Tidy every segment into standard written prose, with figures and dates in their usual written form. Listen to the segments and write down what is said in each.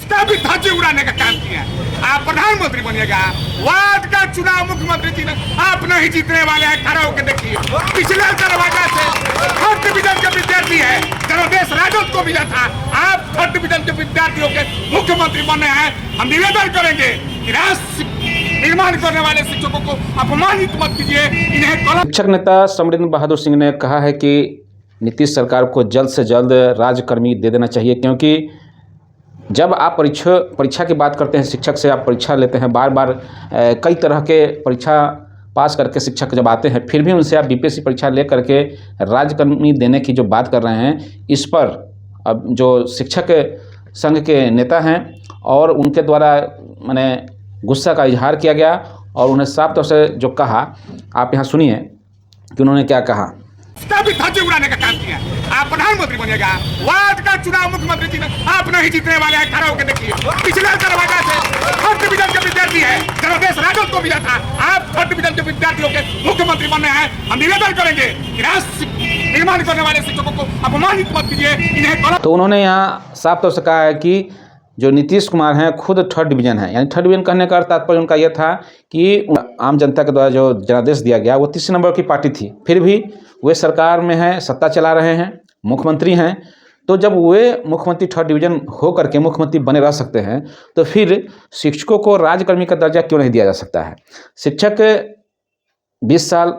उसका भी धज्जी उड़ाने का काम किया। आप प्रधानमंत्री बनिएगा, वार्ड का चुनाव मुख्यमंत्री जी ने आप नहीं जीतने वाले हैं। खड़ा होकर देखिए, पिछले दरवाजा से थर्ड डिवीजन के विद्यार्थी है, जनादेश राजद को मिला था। आप थर्ड डिवीजन के विद्यार्थियों के मुख्यमंत्री बने हैं। हम निवेदन करेंगे कि राष्ट्र निर्माण करने वाले शिक्षकों को अपमानित मत कीजिए। इन्हें शिक्षक नेता समरेंद्र बहादुर सिंह ने कहा है कि नीतीश सरकार को जल्द से जल्द राजकर्मी दे देना चाहिए, क्योंकि जब आप परीक्षा की बात करते हैं, शिक्षक से आप परीक्षा लेते हैं बार बार, कई तरह के परीक्षा पास करके शिक्षक जब आते हैं, फिर भी उनसे आप बीपीएससी परीक्षा ले करके राजकर्मी देने की जो बात कर रहे हैं, इस पर अब जो शिक्षक संघ के नेता हैं और उनके द्वारा मैंने गुस्सा का इजहार किया गया और उन्हें साफ तौर से जो कहा, आप यहाँ सुनिए कि उन्होंने क्या कहा। उसका भी धज्जी उड़ाने का काम किया। आप प्रधानमंत्री बनिएगा, वार्ड का चुनाव मुख्यमंत्री जी ने आप नहीं जीतने वाले हैं। खड़ा होकर देखिए, पिछले दरवाजा से थर्ड डिवीजन के विद्यार्थी है, जनादेश राजद को मिला था। आप थर्ड डिवीजन के विद्यार्थियों के मुख्यमंत्री बने हैं। हम निवेदन करेंगे कि राष्ट्र निर्माण करने वाले शिक्षकों को अपमानित मत कीजिए। इन्हें तो उन्होंने यहाँ साफ तौर से कहा है कि जो नीतीश कुमार हैं खुद थर्ड डिवीजन है, यानी थर्ड डिवीजन कहने का तात्पर्य उनका यह था कि आम जनता के द्वारा जो जनादेश दिया गया वो 30 नंबर की पार्टी थी, फिर भी वे सरकार में हैं, सत्ता चला रहे हैं, मुख्यमंत्री हैं। तो जब वे मुख्यमंत्री थर्ड डिवीजन हो करके मुख्यमंत्री बने रह सकते हैं, तो फिर शिक्षकों को राजकर्मी का दर्जा क्यों नहीं दिया जा सकता है। शिक्षक 20 साल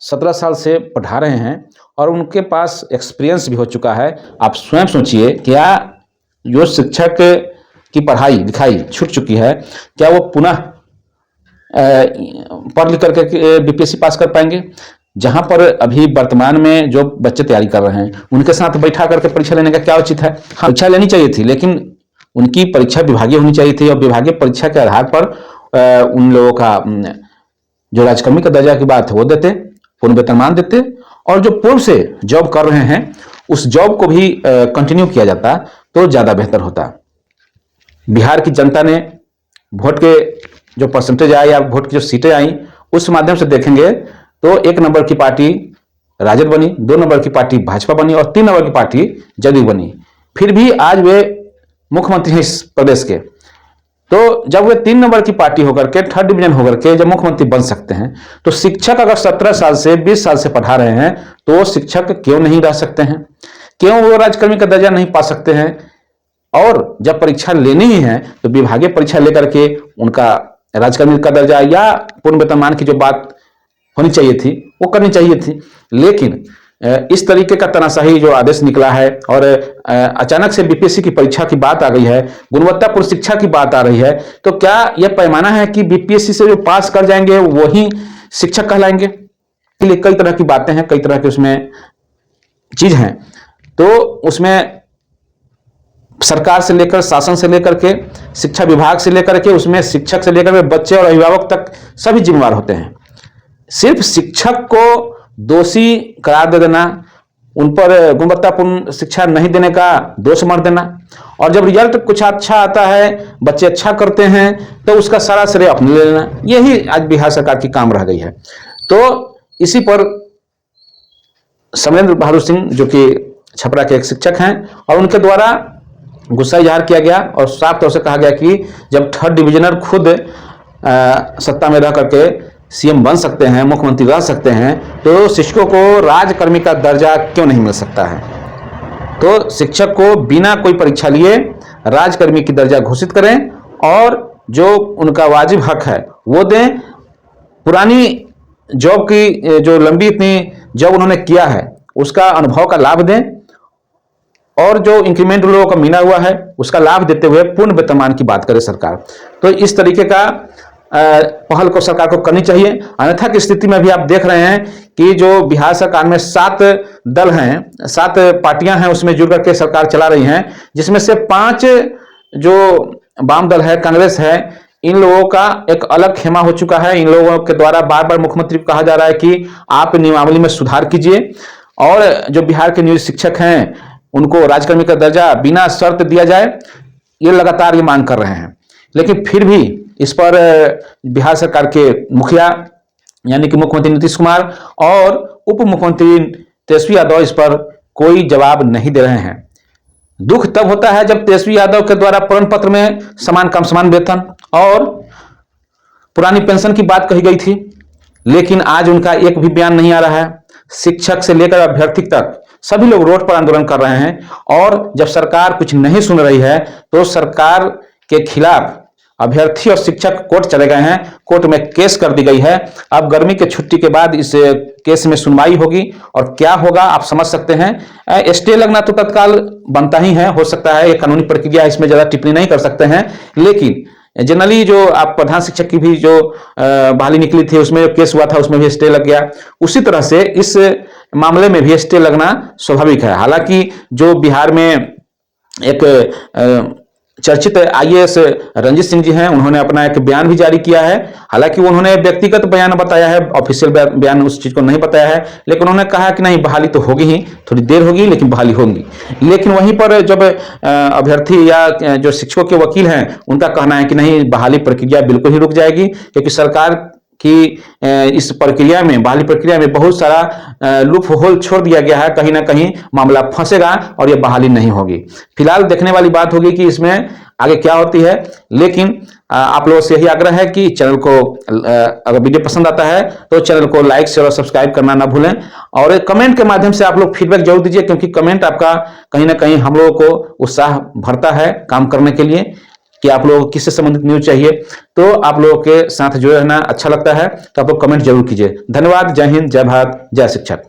17 साल से पढ़ा रहे हैं और उनके पास एक्सपीरियंस भी हो चुका है। आप स्वयं सोचिए, क्या जो शिक्षक की पढ़ाई लिखाई छूट चुकी है, क्या वो पुनः पढ़ लिख करके बीपीएससी पास कर पाएंगे। जहां पर अभी वर्तमान में जो बच्चे तैयारी कर रहे हैं, उनके साथ बैठा करके परीक्षा लेने का क्या उचित है। हाँ, परीक्षा लेनी चाहिए थी, लेकिन उनकी परीक्षा विभागीय होनी चाहिए थी और विभागीय परीक्षा के आधार पर उन लोगों का जो राजकर्मी का दर्जा की बात है वो देते, पूर्ण वेतनमान देते, और जो पूर्व से जॉब कर रहे हैं उस जॉब को भी कंटिन्यू किया जाता तो ज़्यादा बेहतर होता। बिहार की जनता ने वोट के जो परसेंटेज आए या वोट की जो सीटें आई, उस माध्यम से देखेंगे तो 1 नंबर की पार्टी राजद बनी, 2 नंबर की पार्टी भाजपा बनी और 3 नंबर की पार्टी जदयू बनी। फिर भी आज वे मुख्यमंत्री हैं इस प्रदेश के। तो जब वे 3 नंबर की पार्टी होकर के थर्ड डिवीजन होकर के जब मुख्यमंत्री बन सकते हैं, तो शिक्षक अगर 17 साल से 20 साल से पढ़ा रहे हैं, तो शिक्षक क्यों नहीं रह सकते हैं, क्यों वो राजकर्मी का दर्जा नहीं पा सकते हैं। और जब परीक्षा लेनी ही है तो विभागीय परीक्षा लेकर के उनका राजकर्मी का दर्जा या पूर्ण वेतनमान की जो बात होनी चाहिए थी वो करनी चाहिए थी। लेकिन इस तरीके का तानाशाही जो आदेश निकला है और अचानक से बीपीएससी की परीक्षा की बात आ गई है, गुणवत्तापूर्ण शिक्षा की बात आ रही है, तो क्या यह पैमाना है कि बीपीएससी से जो पास कर जाएंगे वही शिक्षक कहलाएंगे। इसलिए कई तरह की बातें हैं, कई तरह की उसमें चीज हैं। तो उसमें सरकार से लेकर, शासन से लेकर के, शिक्षा विभाग से लेकर के, उसमें शिक्षक से लेकर के बच्चे और अभिभावक तक सभी जिम्मेवार होते हैं। सिर्फ शिक्षक को दोषी करार दे देना, उन पर गुणवत्तापूर्ण शिक्षा नहीं देने का दोष मत देना, और जब रिजल्ट कुछ अच्छा आता है, बच्चे अच्छा करते हैं, तो उसका सारा श्रेय अपने ले लेना, यही आज बिहार सरकार की काम रह गई है। तो इसी पर समरेंद्र बहादुर सिंह जो कि छपरा के एक शिक्षक हैं और उनके द्वारा गुस्सा इजहार किया गया और साफ तौर से कहा गया कि जब थर्ड डिविजनर खुद सत्ता में रह करके सीएम बन सकते हैं, मुख्यमंत्री रह सकते हैं, तो शिक्षकों को राजकर्मी का दर्जा क्यों नहीं मिल सकता है। तो शिक्षक को बिना कोई परीक्षा लिए राजकर्मी की दर्जा घोषित करें और जो उनका वाजिब हक है वो दें। पुरानी जॉब की जो लंबी इतनी जॉब उन्होंने किया है उसका अनुभव का लाभ दें और जो इंक्रीमेंट लोगों का मिला हुआ है उसका लाभ देते हुए पूर्ण वेतनमान की बात करे सरकार। तो इस तरीके का पहल को सरकार को करनी चाहिए। अन्यथा की स्थिति में भी आप देख रहे हैं कि जो बिहार सरकार में 7 दल हैं, 7 पार्टियां हैं, उसमें जुड़ करके सरकार चला रही हैं, जिसमें से 5 जो वाम दल है, कांग्रेस है, इन लोगों का एक अलग खेमा हो चुका है। इन लोगों के द्वारा बार बार मुख्यमंत्री को कहा जा रहा है कि आप नियमावली में सुधार कीजिए और जो बिहार के नियोजित शिक्षक हैं उनको राजकर्मी का दर्जा बिना शर्त दिया जाए। ये लगातार ये मांग कर रहे हैं, लेकिन फिर भी इस पर बिहार सरकार के मुखिया यानी कि मुख्यमंत्री नीतीश कुमार और उप मुख्यमंत्री तेजस्वी यादव इस पर कोई जवाब नहीं दे रहे हैं। दुख तब होता है जब तेजस्वी यादव के द्वारा प्रमाण पत्र में समान काम समान वेतन और पुरानी पेंशन की बात कही गई थी, लेकिन आज उनका एक भी बयान नहीं आ रहा है। शिक्षक से लेकर अभ्यर्थी तक सभी लोग रोड पर आंदोलन कर रहे हैं और जब सरकार कुछ नहीं सुन रही है तो सरकार के खिलाफ अभ्यर्थी और शिक्षक कोर्ट चले गए हैं। कोर्ट में केस कर दी गई है। अब गर्मी के छुट्टी के बाद इस केस में सुनवाई होगी और क्या होगा आप समझ सकते हैं। स्टे लगना तो तत्काल बनता ही है, हो सकता है, ये कानूनी प्रक्रिया, इसमें ज्यादा टिप्पणी नहीं कर सकते हैं। लेकिन जनरली जो आप प्रधान शिक्षक की भी जो बहाली निकली थी उसमें जो केस हुआ था उसमें भी स्टे लग गया, उसी तरह से इस मामले में भी स्टे लगना स्वाभाविक है। हालांकि जो बिहार में एक चर्चित आईएएस रंजीत सिंह जी हैं, उन्होंने अपना एक बयान भी जारी किया है। हालांकि उन्होंने व्यक्तिगत बयान बताया है, ऑफिशियल बयान उस चीज को नहीं बताया है, लेकिन उन्होंने कहा कि नहीं बहाली तो होगी ही, थोड़ी देर होगी लेकिन बहाली होगी। लेकिन वहीं पर जब अभ्यर्थी या जो शिक्षकों के वकील हैं उनका कहना है कि नहीं बहाली प्रक्रिया बिल्कुल ही रुक जाएगी, क्योंकि सरकार कि इस प्रक्रिया में, बहाली प्रक्रिया में बहुत सारा लूप होल छोड़ दिया गया है, कहीं ना कहीं मामला फंसेगा और ये बहाली नहीं होगी। फिलहाल देखने वाली बात होगी कि इसमें आगे क्या होती है। लेकिन आप लोगों से यही आग्रह है कि चैनल को अगर वीडियो पसंद आता है तो चैनल को लाइक शेयर और सब्सक्राइब करना ना भूलें और कमेंट के माध्यम से आप लोग फीडबैक जरूर दीजिए, क्योंकि कमेंट आपका कहीं ना कहीं हम लोगों को उत्साह भरता है काम करने के लिए कि आप लोगों को किससे संबंधित न्यूज चाहिए। तो आप लोगों के साथ जुड़े रहना अच्छा लगता है तो आप लोग कमेंट जरूर कीजिए। धन्यवाद। जय हिंद, जय भारत, जय शिक्षक।